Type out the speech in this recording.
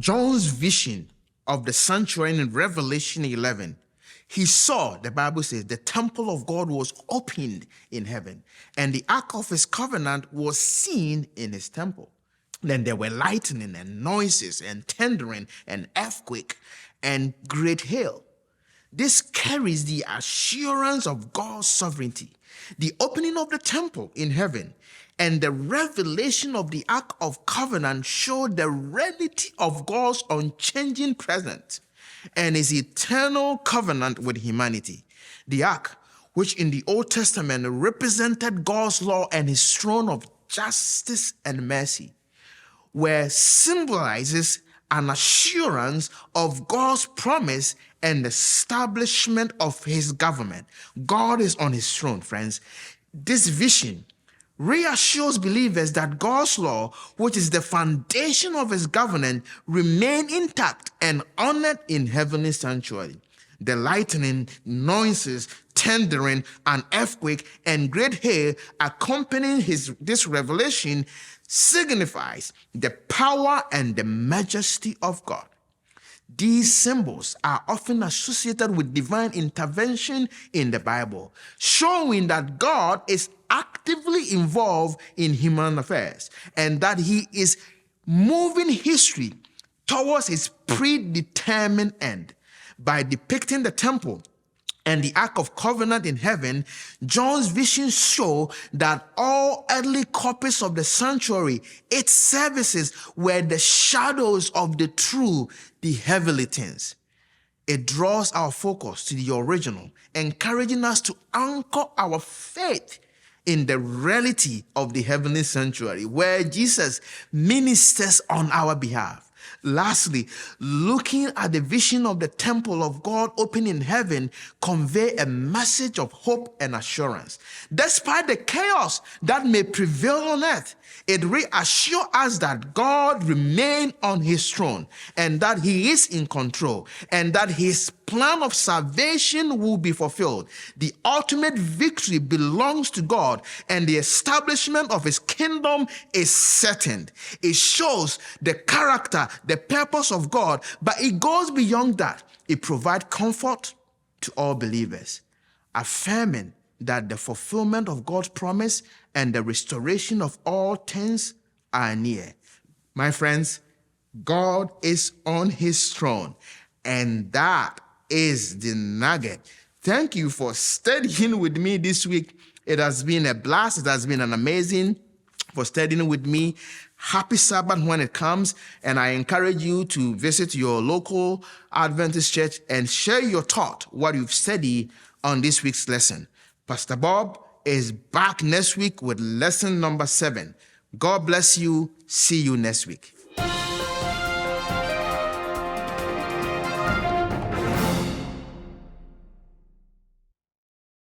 John's vision of the sanctuary in Revelation 11, he saw, the Bible says, the temple of God was opened in heaven, and the ark of his covenant was seen in his temple. Then there were lightning and noises and thundering and earthquake and great hail. This carries the assurance of God's sovereignty. The opening of the temple in heaven and the revelation of the Ark of Covenant show the reality of God's unchanging presence and his eternal covenant with humanity. The Ark, which in the Old Testament represented God's law and his throne of justice and mercy, where symbolizes an assurance of God's promise and establishment of his government. God is on his throne, friends. This vision reassures believers that God's law, which is the foundation of his government, remain intact and honored in heavenly sanctuary. The lightning, noises, thundering, and earthquake, and great hail accompanying this revelation signifies the power and the majesty of God. These symbols are often associated with divine intervention in the Bible, showing that God is actively involved in human affairs and that he is moving history towards his predetermined end. By depicting the temple and the Ark of Covenant in heaven, John's visions show that all earthly copies of the sanctuary, its services, were the shadows of the true, the heavenly things. It draws our focus to the original, encouraging us to anchor our faith in the reality of the heavenly sanctuary, where Jesus ministers on our behalf. Lastly, looking at the vision of the temple of God open in heaven convey a message of hope and assurance. Despite the chaos that may prevail on earth, it reassures us that God remains on his throne and that he is in control and that his plan of salvation will be fulfilled. The ultimate victory belongs to God and the establishment of his kingdom is certain. It shows the character, the purpose of God, but it goes beyond that. It provides comfort to all believers, affirming that the fulfillment of God's promise and the restoration of all things are near. My friends, God is on his throne, and that is the nugget. Thank you for studying with me this week. It has been a blast. It has been an amazing for studying with me. Happy Sabbath when it comes, and I encourage you to visit your local Adventist church and share your thought, what you've studied on this week's lesson. Pastor Bob is back next week with lesson number 7. God bless you. See you next week.